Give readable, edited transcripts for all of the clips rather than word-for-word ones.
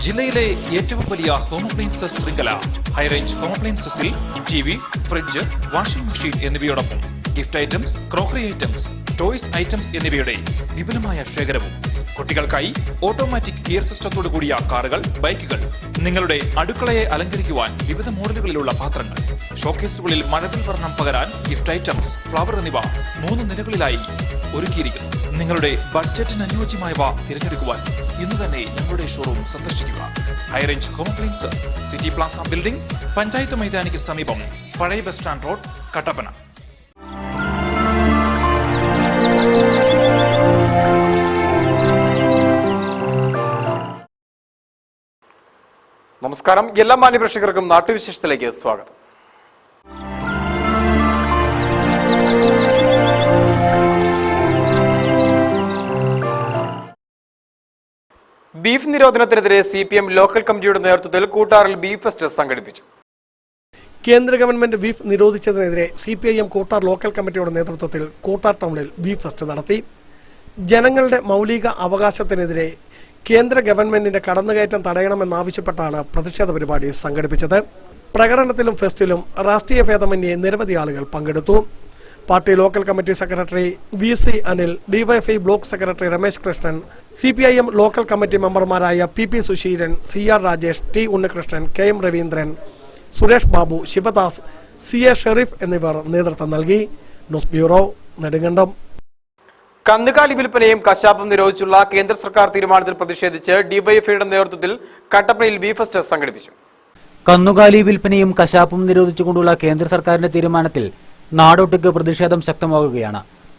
ജില്ലയിലെ ഏറ്റവും വലിയ ഹോം അപ്ലയൻസസ് ശൃംഖല ഹൈറേഞ്ച് ഹോം അപ്ലയൻസസിൽ TV, ഫ്രിഡ്ജ്, വാഷിംഗ് മെഷീൻ എന്നിവയോടൊപ്പം gift items, crockery items, toys items എന്നിവയുടെ വിപുലമായ ശേഖരവും. കുട്ടികൾക്കായി ഓട്ടോമാറ്റിക് ഗിയർ സിസ്റ്റത്തോടു കൂടിയ കാറുകൾ, ബൈക്കുകൾ, നിങ്ങളുടെ അടുക്കളയെ അലങ്കരിക്കുവാൻ വിവിധ മോഡലുകളിലുള്ള പാത്രങ്ങൾ, ഷോക്കേസുകളിൽ മഴവിൽ വർണ്ണം പകരാൻ ഗിഫ്റ്റ് ഐറ്റംസ്, ഫ്ലവർ എന്നിവ 3 നിലകളിലായി ഒരുക്കിയിരിക്കുന്നു. നിങ്ങളുടെ ബഡ്ജറ്റിന് അനുയോജ്യമായവ തിരഞ്ഞെടുക്കുവാൻ ഇന്ന് തന്നെ ഞങ്ങളുടെ ഷോറൂം സന്ദർശിക്കുക. High range home appliances, city plaza building, panchayat മൈതാനിക്ക് സമീപം, പഴയ ബസ് സ്റ്റാൻഡ് റോഡ്, കട്ടപ്പന. നമസ്കാരം. എല്ലാ മാന്യപ്രേക്ഷകർക്കും നാട്ടുവിശേഷത്തിലേക്ക് സ്വാഗതം. ബീഫ് നിരോധനത്തിനെതിരെ CPM ലോക്കൽ കമ്മിറ്റിയുടെ നേതൃത്വത്തിൽ കൂട്ടാറിൽ ബീഫ് ഫെസ്റ്റ് സംഘടിപ്പിച്ചു. കേന്ദ്ര ഗവൺമെന്റ് ബീഫ് നിരോധിച്ചതിനെതിരെ CPIM കൂട്ടാർ ലോക്കൽ കമ്മിറ്റിയുടെ നേതൃത്വത്തിൽ കൂട്ടാർ ടൗണിൽ ബീഫ് ഫെസ്റ്റ് നടത്തി. ജനങ്ങളുടെ മൗലിക അവകാശത്തിനെതിരെ കേന്ദ്ര ഗവൺമെന്റിന്റെ കടന്നുകയറ്റം തടയണമെന്നാവശ്യപ്പെട്ടാണ് പ്രതിഷേധ പരിപാടി സംഘടിപ്പിച്ചത്. പ്രകടനത്തിലും ഫെസ്റ്റിലും രാഷ്ട്രീയ ഭേദമന്യേ നിരവധി ആളുകൾ പങ്കെടുത്തു. Party local committee secretary VC Anil, DYFI block secretary Ramesh Krishnan, CPIM local committee മെമ്പർമാരായ PP Susheelan, CR Rajesh, T Unnikrishnan, KM Raveendran, Suresh Babu, Sivadas, CA Shereef എന്നിവർ നേതൃത്വം നൽകി. News bureau, Nedumkandam. കന്നുകാലി വിൽപ്പനയും കശാപ്പും നിരോധിച്ചുള്ള കേന്ദ്ര സർക്കാർ തീരുമാനത്തിൽ പ്രതിഷേധിച്ച് DYFIയുടെ നേതൃത്വത്തിൽ കട്ടപ്പനയിൽ ബീഫ് ഫെസ്റ്റ് സംഘടിപ്പിച്ചു. കന്നുകാലി വിൽപ്പനയും കശാപ്പും നിരോധിച്ചുകൊണ്ടുള്ള കേന്ദ്ര സർക്കാരിന്റെ തീരുമാനത്തിൽ നാടൊട്ടുക്ക് പ്രതിഷേധം ശക്തമാകുകയാണ്.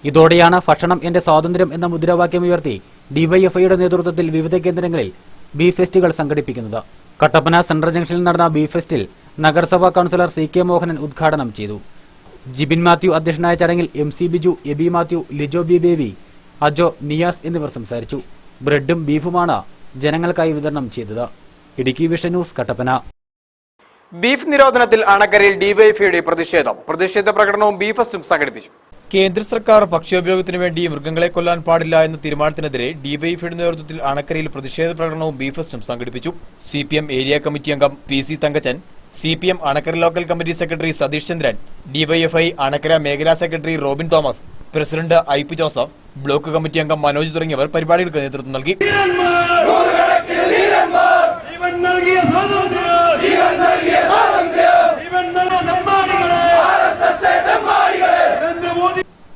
ഇതോടെയാണ് ഭക്ഷണം എന്റെ സ്വാതന്ത്ര്യം എന്ന മുദ്രാവാക്യം ഉയർത്തി DYFIയുടെ നേതൃത്വത്തിൽ വിവിധ കേന്ദ്രങ്ങളിൽ ബീഫ് ഫെസ്റ്റുകൾ സംഘടിപ്പിക്കുന്നത്. കട്ടപ്പന സെൻട്രൽ ജംഗ്ഷനിൽ നടന്ന ബീഫ് ഫെസ്റ്റിൽ നഗരസഭാ കൌൺസിലർ CK മോഹനൻ ഉദ്ഘാടനം ചെയ്തു. ജിബിൻ മാത്യു അധ്യക്ഷനായ ചടങ്ങിൽ MC ബിജു, എബി മാത്യു, ലിജോ ബി ബേബി, അജോ, നിയാസ് എന്നിവർ സംസാരിച്ചു. ബ്രെഡും ബീഫുമാണ് ജനങ്ങൾക്കായി വിതരണം ചെയ്തത്. Idukki vision news, Kattappana. Beef നിരോധനത്തിൽ അണക്കരയിൽ DYFIയുടെ പ്രതിഷേധ പ്രകടനവും ബീഫ് ഫെസ്റ്റും സംഘടിപ്പിച്ചു. കേന്ദ്ര സർക്കാർ ഭക്ഷ്യോപയോഗത്തിന് വേണ്ടി മൃഗങ്ങളെ കൊല്ലാൻ പാടില്ല എന്ന തീരുമാനത്തിനെതിരെ DYFIയുടെ നേതൃത്വത്തിൽ അണക്കരയിൽ പ്രതിഷേധ പ്രകടനവും ബീഫ് ഫെസ്റ്റും സംഘടിപ്പിച്ചു. CPM ഏരിയ കമ്മിറ്റി അംഗം PC Thankachan, CPM Anakkara local committee secretary Satheesh Chandran, DYFI Anakkara മേഖലാ secretary Robin Thomas, president IP Joseph, block committee അംഗം മനോജ് തുടങ്ങിയവർ പരിപാടികൾക്ക് നേതൃത്വം നൽകി.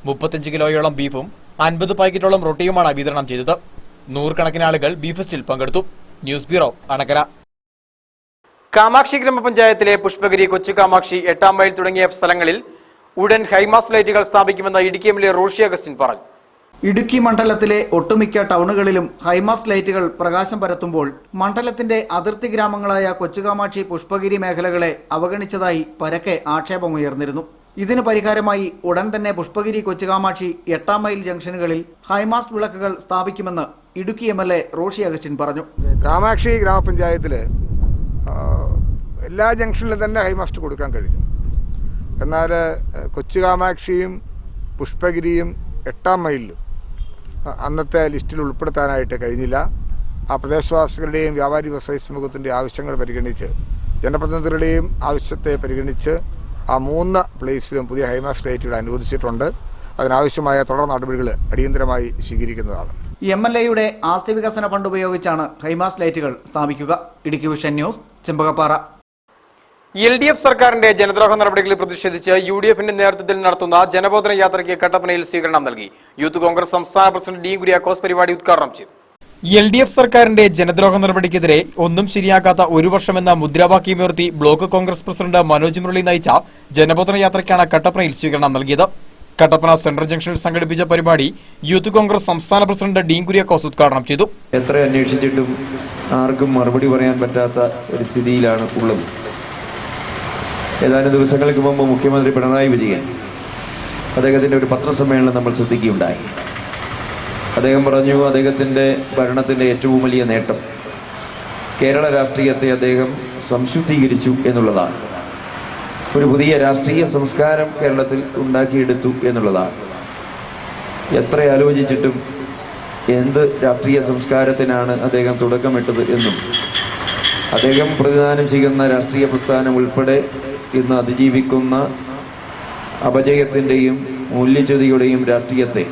$35 കിലോയോളം ബീഫും 50 പാക്കറ്റോളം റൊട്ടിയുമാണ് വിതരണം ചെയ്തത്. 100 കണക്കിന് ആളുകൾ ബീഫ് ഫെസ്റ്റിൽ പങ്കെടുത്തു. News bureau, Anakkara. കാമാക്ഷി ഗ്രാമപഞ്ചായത്തിലെ പുഷ്പഗിരി, കൊച്ചു കാമാക്ഷി, 8 മൈൽ തുടങ്ങിയ സ്ഥലങ്ങളിൽ ഉടൻ ഹൈമാസ് ലൈറ്റുകൾ സ്ഥാപിക്കുമെന്ന് ഇടുക്കി MLA റോഷി അഗസ്റ്റിൻ പറഞ്ഞു. ഇടുക്കി മണ്ഡലത്തിലെ ഒട്ടുമിക്ക ടൗണുകളിലും ഹൈമാസ് ലൈറ്റുകൾ പ്രകാശം പരത്തുമ്പോൾ മണ്ഡലത്തിന്റെ അതിർത്തി ഗ്രാമങ്ങളായ കൊച്ചുകാമാക്ഷി, പുഷ്പഗിരി മേഖലകളെ അവഗണിച്ചതായി പരക്കെ ആക്ഷേപമുയർന്നിരുന്നു. ഇതിന് പരിഹാരമായി ഉടൻ തന്നെ പുഷ്പഗിരി, കൊച്ചുകാമാക്ഷി, 8 മൈൽ ജംഗ്ഷനുകളിൽ ഹൈമാസ് വിളക്കുകൾ സ്ഥാപിക്കുമെന്ന് ഇടുക്കി MLA റോഷി അഗസ്റ്റിൻ പറഞ്ഞു. കാമാക്ഷി ഗ്രാമപഞ്ചായത്തില് എല്ലാ ജംഗ്ഷനിലും തന്നെ ഹൈമാസ്റ്റ് കൊടുക്കാൻ കഴിഞ്ഞു. എന്നാൽ കൊച്ചുകാമാക്ഷിയും പുഷ്പഗിരിയും 8 മൈലിലും അന്നത്തെ ലിസ്റ്റിൽ ഉൾപ്പെടുത്താനായിട്ട് കഴിഞ്ഞില്ല. ആ പ്രദേശവാസികളുടെയും വ്യാപാരി വ്യവസായ സമൂഹത്തിൻ്റെ ആവശ്യങ്ങൾ പരിഗണിച്ച്, ജനപ്രതിനിധികളുടെയും ആവശ്യത്തെ പരിഗണിച്ച് ആ 3 പ്ലേസിലും പുതിയ ഹൈമാസ് ലൈറ്റുകൾ അനുവദിച്ചിട്ടുണ്ട്. അതിനാവശ്യമായ തുടർ നടപടികൾ അടിയന്തരമായി സ്വീകരിക്കുന്നതാണ്. MLAയുടെ ആസ്തി വികസന ഫണ്ട് ഉപയോഗിച്ചാണ് ഹൈമാസ് ലൈറ്റുകൾ സ്ഥാപിക്കുക. Idukki vision news, Chembakappara. LDF സർക്കാരിന്റെ ജനദ്രോഹ നടപടികളിൽ പ്രതിഷേധിച്ച് UDFന്റെ നേതൃത്വത്തിൽ നടത്തുന്ന ജനബോധന യാത്രയ്ക്ക് കട്ടപ്പനയിൽ സ്വീകരണം നൽകി. യൂത്ത് കോൺഗ്രസ് സംസ്ഥാന പ്രസിഡന്റ് D കുര്യാക്കോസ് പരിപാടി ഉദ്ഘാടനം ചെയ്തു. LDF സർക്കാരിന്റെ ജനദ്രോഹ നടപടിക്കെതിരെ ഒന്നും ശരിയാക്കാത്ത 1 വർഷമെന്ന മുദ്രാവാക്യമുയർത്തി ബ്ലോക്ക് കോൺഗ്രസ് പ്രസിഡന്റ് മനോജ് മുരളി നയിച്ച ജനബോധന യാത്രയ്ക്കാണ് കട്ടപ്പനയിൽ സ്വീകരണം നൽകിയത്. കട്ടപ്പന സെൻട്രൽ ജംഗ്ഷനിൽ സംഘടിപ്പിച്ച പരിപാടി യൂത്ത് കോൺഗ്രസ് സംസ്ഥാന പ്രസിഡന്റ് D കുര്യാക്കോസ് ഉദ്ഘാടനം ചെയ്തു. എത്ര അന്വേഷിച്ചിട്ടും ആർക്കും മറുപടി പറയാൻ പറ്റാത്ത ഒരു സ്ഥിതിയിലാണ് ഉള്ളത്. ഏതാനും ദിവസങ്ങൾക്ക് മുമ്പ് മുഖ്യമന്ത്രി പിണറായി വിജയൻ അദ്ദേഹത്തിന്റെ ഒരു പത്രസമ്മേളനം നമ്മൾ ശ്രദ്ധിക്കുകയുണ്ടായി. അദ്ദേഹം പറഞ്ഞു, അദ്ദേഹത്തിന്റെ ഭരണത്തിന്റെ ഏറ്റവും വലിയ നേട്ടം കേരള രാഷ്ട്രീയത്തെ അദ്ദേഹം സംശുദ്ധീകരിച്ചു എന്നുള്ളതാണ്. ഒരു പുതിയ രാഷ്ട്രീയ സംസ്കാരം കേരളത്തിൽ ഉണ്ടാക്കിയെടുത്തു എന്നുള്ളതാണ്. എത്ര ആലോചിച്ചിട്ടും എന്ത് രാഷ്ട്രീയ സംസ്കാരത്തിനാണ് അദ്ദേഹം തുടക്കമിട്ടത് എന്നും അദ്ദേഹം പ്രതിദാനം ചെയ്യുന്ന രാഷ്ട്രീയ പ്രസ്ഥാനം ഉൾപ്പെടെ ഇന്ന് അതിജീവിക്കുന്ന അപജയത്തിൻ്റെയും മൂല്യച്യുതിയുടെയും രാഷ്ട്രീയത്തെ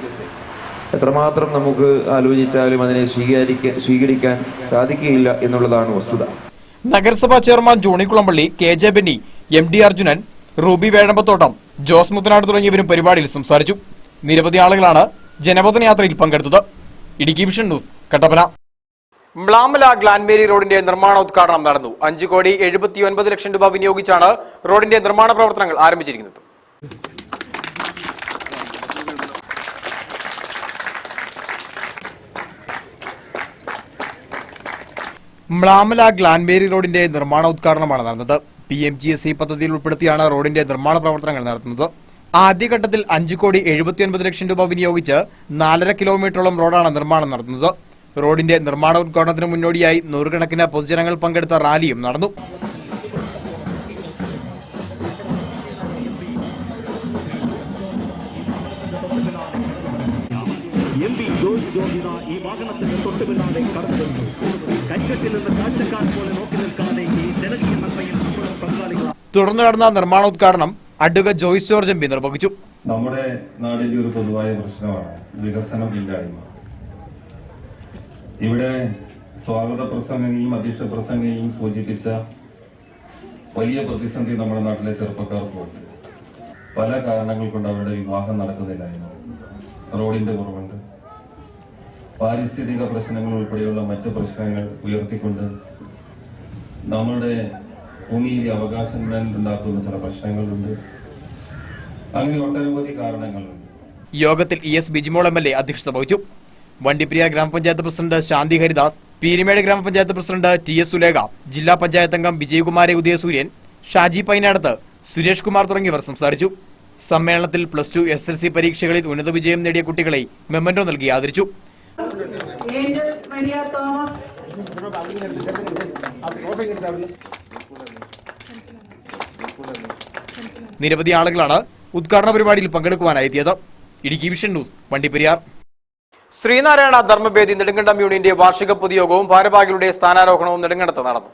എത്രമാത്രം നമുക്ക് ആലോചിച്ചാലും അതിനെ സ്വീകരിക്കാൻ സാധിക്കുകയില്ല എന്നുള്ളതാണ് വസ്തുത. നഗരസഭാ chairman Johny Kulampally, K J. Benny, M D. Arjunan, Ruby Vezhambathottam, Jose Muthanad തുടങ്ങിയവരും പരിപാടിയിൽ സംസാരിച്ചു. നിരവധി ആളുകളാണ് ജനപഥ യാത്രയിൽ പങ്കെടുത്തത്. Idukki vision news, Kattappana. മ്ലാമല ഗ്ലാൻമേരി റോഡിന്റെ നിർമ്മാണോദ്ഘാടനം നടന്നു. 5,79 ലക്ഷം രൂപ വിനിയോഗിച്ചാണ് റോഡിന്റെ നിർമ്മാണ പ്രവർത്തനങ്ങൾ ആരംഭിച്ചിരിക്കുന്നത്. മ്ലാമല ഗ്ലാൻമേരി റോഡിന്റെ നിർമ്മാണോദ്ഘാടനമാണ് നടന്നത്. PMGSE പദ്ധതിയിൽ ഉൾപ്പെടുത്തിയാണ് റോഡിന്റെ നിർമ്മാണ പ്രവർത്തനങ്ങൾ നടത്തുന്നത്. ആദ്യഘട്ടത്തിൽ 5,79 ലക്ഷം രൂപ വിനിയോഗിച്ച് 4.5 കിലോമീറ്ററോളം റോഡാണ് നിർമ്മാണം നടത്തുന്നത്. റോഡിന്റെ നിർമ്മാണോദ്ഘാടനത്തിന് മുന്നോടിയായി നൂറുകണക്കിന് പൊതുജനങ്ങൾ പങ്കെടുത്ത റാലിയും നടന്നു. തുടർന്ന് നടന്ന നിർമ്മാണോദ്ഘാടനം അഡ്വക്കേറ്റ് ജോയ്സ് ജോർജ് MP നിർവഹിച്ചു. നമ്മുടെ നാടിന്റെ ഒരു പൊതുവായ പ്രശ്നമാണ് വികസനം ഇല്ലായ്മ. ഇവിടെ സ്വാഗത പ്രസംഗയും അധ്യക്ഷ പ്രസംഗയും സൂചിപ്പിച്ച വലിയ പ്രതിസന്ധി നമ്മുടെ നാട്ടിലെ ചെറുപ്പക്കാർക്കുണ്ട്. പല കാരണങ്ങൾ കൊണ്ട് അവരുടെ വിവാഹം നടക്കുന്നില്ലായിരുന്നു. റോഡിന്റെ കുറവുണ്ട്, പാരിസ്ഥിതിക പ്രശ്നങ്ങൾ ഉൾപ്പെടെയുള്ള മറ്റ് പ്രശ്നങ്ങൾ ഉയർത്തിക്കൊണ്ട് നമ്മുടെ ഭൂമിയിലെ അവകാശങ്ങൾ ഉണ്ടാക്കുന്ന ചില പ്രശ്നങ്ങളുണ്ട്. അങ്ങനെ ഒട്ടനവധി കാരണങ്ങളുണ്ട്. യോഗത്തിൽ ES ബിജിമോൾ MLA അധ്യക്ഷത വഹിച്ചു. വണ്ടിപ്പെരിയാർ ഗ്രാമപഞ്ചായത്ത് പ്രസിഡന്റ് ശാന്തി ഹരിദാസ്, പീരിമേട് ഗ്രാമപഞ്ചായത്ത് പ്രസിഡന്റ് TS സുലേഖ, ജില്ലാ പഞ്ചായത്ത് അംഗം വിജയകുമാരി ഉദയസൂര്യൻ, ഷാജി പൈനാടത്ത്, സുരേഷ് കുമാർ തുടങ്ങിയവർ സംസാരിച്ചു. സമ്മേളനത്തിൽ +2 SSLC പരീക്ഷകളിൽ ഉന്നത വിജയം നേടിയ കുട്ടികളെ മെമ്മന്റോ നൽകി ആദരിച്ചു. നിരവധി ആളുകളാണ് ഉദ്ഘാടന പരിപാടിയിൽ പങ്കെടുക്കുവാനെത്തിയത്. Idukki vision news, Vandiperiyar. ശ്രീനാരായണ ധർമ്മവേദി നെടുങ്കണ്ടം യൂണിയന്റെ വാർഷിക പൊതുയോഗവും ഭാരവാഹികളുടെ സ്ഥാനാരോഹണവും നെടുങ്കണ്ടത്ത് നടന്നു.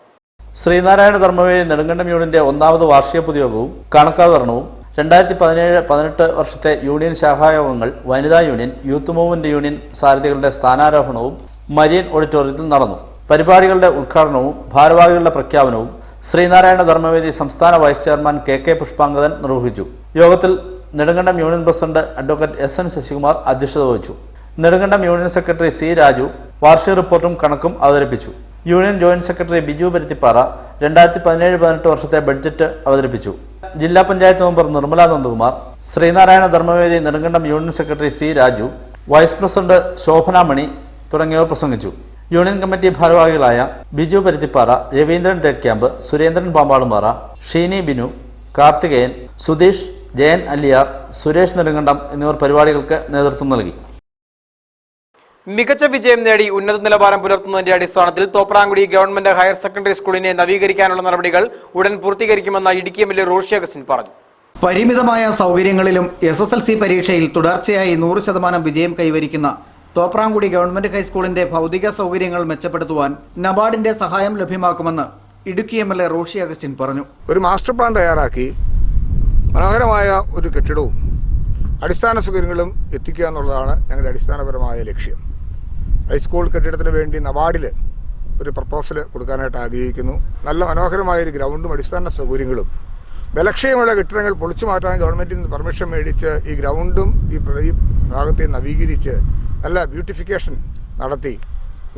ശ്രീനാരായണ ധർമ്മവേദി നെടുങ്കണ്ടം യൂണിയന്റെ 1ാമത് വാർഷിക പൊതുയോഗവും കണക്കാവതരണവും 2017-18 വർഷത്തെ യൂണിയൻ ശാഖായോഗങ്ങൾ, വനിതാ യൂണിയൻ, യൂത്ത് മൂവ്മെന്റ് യൂണിയൻ സാരഥികളുടെ സ്ഥാനാരോഹണവും മരിയൻ ഓഡിറ്റോറിയത്തിൽ നടന്നു. പരിപാടികളുടെ ഉദ്ഘാടനവും ഭാരവാഹികളുടെ പ്രഖ്യാപനവും ശ്രീനാരായണ ധർമ്മവേദി സംസ്ഥാന വൈസ് ചെയർമാൻ KK പുഷ്പാങ്കദൻ നിർവഹിച്ചു. യോഗത്തിൽ Nedumkandam union president advocate SN Sasikumar അധ്യക്ഷത വഹിച്ചു. Nedumkandam union secretary C Raju വാർഷിക റിപ്പോർട്ടും കണക്കും അവതരിപ്പിച്ചു. Union joint secretary Biju Paruthippara 2017-18 വർഷത്തെ ബഡ്ജറ്റ് അവതരിപ്പിച്ചു. ജില്ലാ panchayat member Nirmala Nandakumar, Sreenarayana Dharmavedi Nedumkandam union secretary C Raju, vice president Shobhana Mani തുടങ്ങിയവർ പ്രസംഗിച്ചു. യൂണിയൻ കമ്മിറ്റി ഭാരവാഹികളായ ബിജു പരുത്തിപ്പാറ, രവീന്ദ്രൻ തേഡ്ക്യാമ്പ്, സുരേന്ദ്രൻ പാമ്പാടുംപാറ, ഷീനി ബിനു, കാർത്തികേയൻ, സുധീഷ്, ജയൻ അല്ലിയാർ, സുരേഷ് നെടുങ്കണ്ടം എന്നിവർ പരിപാടികൾക്ക് നേതൃത്വം നൽകി. മികച്ച വിജയം നേടി ഉന്നത നിലവാരം പുലർത്തുന്നതിന്റെ അടിസ്ഥാനത്തിൽ തോപ്രാംകുടി ഗവൺമെന്റ് ഹയർ സെക്കൻഡറി സ്കൂളിനെ നവീകരിക്കാനുള്ള നടപടികൾ ഉടൻ പൂർത്തീകരിക്കുമെന്ന് ഇടുക്കി MLA റോഷി അഗസ്റ്റിൻ പറഞ്ഞു. പരിമിതമായ സൗകര്യങ്ങളിലും SSLC പരീക്ഷയിൽ തുടർച്ചയായി 100% വിജയം കൈവരിക്കുന്ന തോപ്രാംകുടി ഗവൺമെന്റ് ഹൈസ്കൂളിന്റെ ഭൗതിക സൗകര്യങ്ങൾ മെച്ചപ്പെടുത്തുവാൻ നബാർഡിന്റെ സഹായം ലഭ്യമാക്കുമെന്ന് ഇടുക്കി MLA റോഷി അഗസ്റ്റിൻ പറഞ്ഞു. ഒരു മാസ്റ്റർ പ്ലാൻ തയ്യാറാക്കി മനോഹരമായ ഒരു കെട്ടിടവും അടിസ്ഥാന സൗകര്യങ്ങളും എത്തിക്കുക എന്നുള്ളതാണ് ഞങ്ങളുടെ അടിസ്ഥാനപരമായ ലക്ഷ്യം. ഹൈസ്കൂൾ കെട്ടിടത്തിന് വേണ്ടി നബാർഡിൽ ഒരു പ്രപ്പോസൽ കൊടുക്കാനായിട്ട് ആഗ്രഹിക്കുന്നു. നല്ല മനോഹരമായൊരു ഗ്രൗണ്ടും അടിസ്ഥാന സൗകര്യങ്ങളും ബലക്ഷയമുള്ള കെട്ടിടങ്ങൾ പൊളിച്ചു മാറ്റാൻ ഗവൺമെൻറ്റിൽ നിന്ന് പെർമിഷൻ മേടിച്ച് ഈ ഗ്രൗണ്ടും ഈ ഭാഗത്തെ നവീകരിച്ച് നല്ല ബ്യൂട്ടിഫിക്കേഷൻ നടത്തി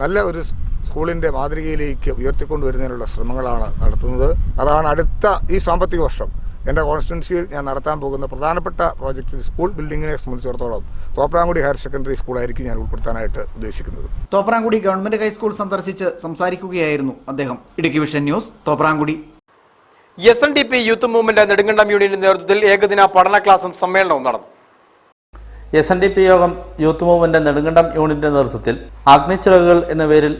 നല്ല ഒരു സ്കൂളിൻ്റെ മാതൃകയിലേക്ക് ഉയർത്തിക്കൊണ്ടുവരുന്നതിനുള്ള ശ്രമങ്ങളാണ് നടത്തുന്നത്. അതാണ് അടുത്ത ഈ സാമ്പത്തിക വർഷം എൻ്റെ കോൺസ്റ്റിറ്റ്യുവൻസിയിൽ ഞാൻ നടത്താൻ പോകുന്ന പ്രധാനപ്പെട്ട പ്രോജക്റ്റ്. സ്കൂൾ ബിൽഡിങ്ങിനെ സംബന്ധിച്ചിടത്തോളം തോപ്രാംകുടി ഹയർ സെക്കൻഡറി സ്കൂളായിരിക്കും ഞാൻ ഉൾപ്പെടുത്താനായിട്ട് ഉദ്ദേശിക്കുന്നത്. തോപ്രാംകുടി ഗവൺമെന്റ് ഹൈസ്കൂൾ സന്ദർശിച്ച് സംസാരിക്കുകയായിരുന്നു അദ്ദേഹം. Idukki vision news, Thopramkudy. SNDP youth movement Nedumkandam യൂണിയന്റെ നേതൃത്വത്തിൽ ഏകദിന പഠന ക്ലാസും സമ്മേളനവും നടന്നു. SNDP യോഗം യൂത്ത് മൂവ്മെന്റ് നെടുങ്കണ്ടം യൂണിറ്റിന്റെ നേതൃത്വത്തിൽ അഗ്നിച്ചിറകുകൾ എന്ന പേരിൽ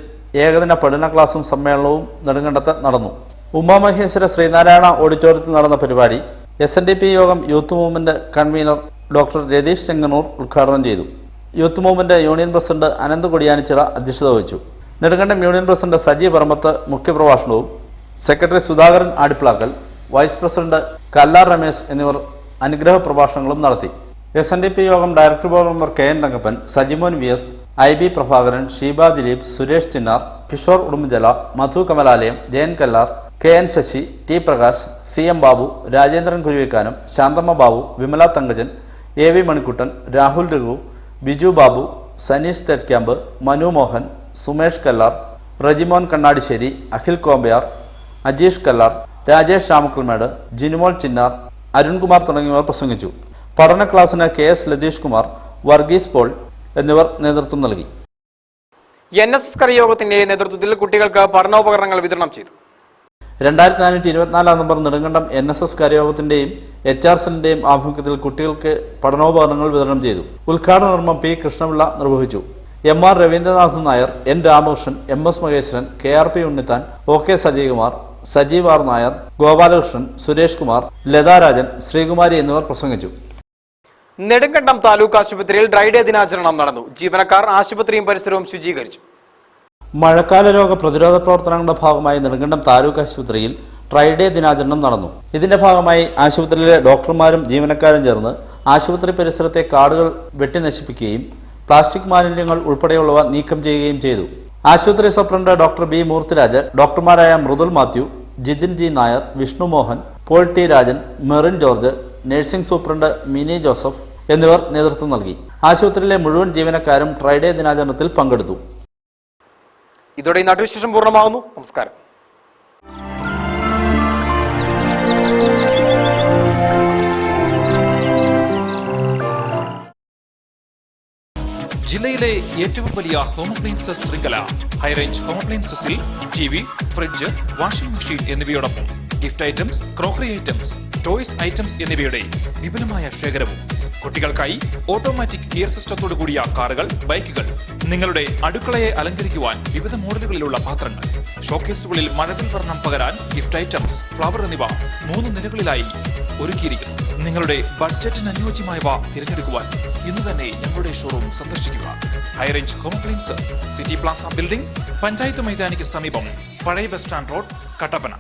ഏകദിന പഠന ക്ലാസും സമ്മേളനവും നെടുങ്കണ്ടത്ത് നടന്നു. ഉമാമഹേശ്വര ശ്രീനാരായണ ഓഡിറ്റോറിയത്തിൽ നടന്ന പരിപാടി SNDP യോഗം youth movement convener doctor Ratheesh Chengannur ഉദ്ഘാടനം ചെയ്തു. Youth movement union president Ananth Kodiyanichira അധ്യക്ഷത വഹിച്ചു. നെടുങ്കണ്ടം യൂണിയൻ പ്രസിഡന്റ് സജി പറമ്പത്ത് മുഖ്യപ്രഭാഷണവും secretary Sudhakaran Adiplackal, vice president Kallar Ramesh എന്നിവർ അനുഗ്രഹ പ്രഭാഷണങ്ങളും നടത്തി. SNDP യോഗം director board member KN Thankappan, Sajimon VS, IB Prabhakaran, Sheeba Dileep, Suresh Chinnar, Kishore Udumbuchola, Madhu Kamalalayam, Jayan Kallar, KN Sasi, T Prakash, CM Babu, Rajendran Kuruvikkanam, Santhamma Babu, Vimala Thankajan, AV Manikuttan, Rahul Raghu, Biju Babu, Saneesh തെറ്റ്ക്യാമ്പ്, Manu Mohan, Sumesh Kallar, Rejimon കണ്ണാടിശ്ശേരി, Akhil Kombayar, Ajeesh Kallar, Rajesh Ramakkalmedu, Jinumol Chinnar, Arunkumar തുടങ്ങിയവർ പ്രസംഗിച്ചു. പഠന ക്ലാസ്സിന് KS ലതീഷ് കുമാർ, വർഗീസ് പോൾ എന്നിവർ നേതൃത്വം നൽകി. NSS കരയോഗത്തിന്റെ നേതൃത്വത്തിൽ കുട്ടികൾക്ക് പഠനോപകരണങ്ങൾ വിതരണം ചെയ്തു. 2424 നമ്പർ നെടുങ്കണ്ടം NSS കരയോഗത്തിന്റെയും HRCന്റെയും ആഭിമുഖ്യത്തിൽ കുട്ടികൾക്ക് പഠനോപകരണങ്ങൾ വിതരണം ചെയ്തു. ഉദ്ഘാടന കർമ്മം P കൃഷ്ണപിള്ള നിർവഹിച്ചു. MR Raveendranathan Nair, N Ramakrishnan, MS Maheswaran, KRP Unnithan, OK Sajeekumar, Sajeev R Nair, Gopalakrishnan, Suresh Kumar, Latharajan, Sreekumari എന്നിവർ പ്രസംഗിച്ചു. നെടുങ്കണ്ടം താലൂക്ക് ആശുപത്രിയിൽ ഡ്രൈ ഡേ ദിനാചരണം നടന്നു. ജീവനക്കാർ ആശുപത്രിയും പരിസരവും ശുചീകരിച്ചു. മഴക്കാല രോഗ പ്രതിരോധ പ്രവർത്തനങ്ങളുടെ ഭാഗമായി നെടുങ്കണ്ടം താലൂക്ക് ആശുപത്രിയിൽ ഡ്രൈ ഡേ ദിനാചരണം നടന്നു. ഇതിന്റെ ഭാഗമായി ആശുപത്രിയിലെ ഡോക്ടർമാരും ജീവനക്കാരും ചേർന്ന് ആശുപത്രി പരിസരത്തെ കാടുകൾ വെട്ടി നശിപ്പിക്കുകയും പ്ലാസ്റ്റിക് മാലിന്യങ്ങൾ ഉൾപ്പെടെയുള്ളവ നീക്കം ചെയ്യുകയും ചെയ്തു. ആശുപത്രി സൂപ്രണ്ട് ഡോക്ടർ B മൂർത്തിരാജ്, ഡോക്ടർമാരായ Mridul Mathew, Jithin G Nair, Vishnu Mohan, Paul T Rajan, Merin George, nursing superintendent Mini Joseph എന്നിവർ നേതൃത്വം നൽകി. ആശുപത്രിയിലെ മുഴുവൻ ജീവനക്കാരും ഡ്രൈ ഡേ ദിനാചരണത്തിൽ പങ്കെടുത്തു. ഇതോടെ ഈ നാട്ടുവിശേഷം പൂർണ്ണമാകുന്നു. നമസ്കാരം. ജില്ലയിലെ ഏറ്റവും വലിയ ഹോം അപ്ലയൻസസ് ശൃംഖല ഹൈറേഞ്ച് ഹോം അപ്ലയൻസസിൽ TV, ഫ്രിഡ്ജ്, വാഷിംഗ് മെഷീൻ എന്നിവയോടൊപ്പം gift items, crockery items, toys items എന്നിവയുടെ വിപുലമായ ശേഖരവും. കുട്ടികൾക്കായി ഓട്ടോമാറ്റിക് ഗിയർ സിസ്റ്റത്തോടു കൂടിയ കാറുകൾ, ബൈക്കുകൾ, നിങ്ങളുടെ അടുക്കളയെ അലങ്കരിക്കുവാൻ വിവിധ മോഡലുകളിലുള്ള പാത്രങ്ങൾ, ഷോക്കേസുകളിൽ മഴവിൽ വർണ്ണം പകരാൻ ഗിഫ്റ്റ് ഐറ്റംസ്, ഫ്ലവർ എന്നിവ 3 നിലകളിലായി ഒരുക്കിയിരിക്കുന്നു. നിങ്ങളുടെ ബഡ്ജറ്റിന് അനുയോജ്യമായവ തിരഞ്ഞെടുക്കുവാൻ ഇന്ന് തന്നെ ഞങ്ങളുടെ ഷോറൂം സന്ദർശിക്കുക. High range home appliances, city plaza building, panchayat മൈതാനിക്ക് സമീപം, പഴയ ബസ് സ്റ്റാൻഡ് റോഡ്, കട്ടപ്പന.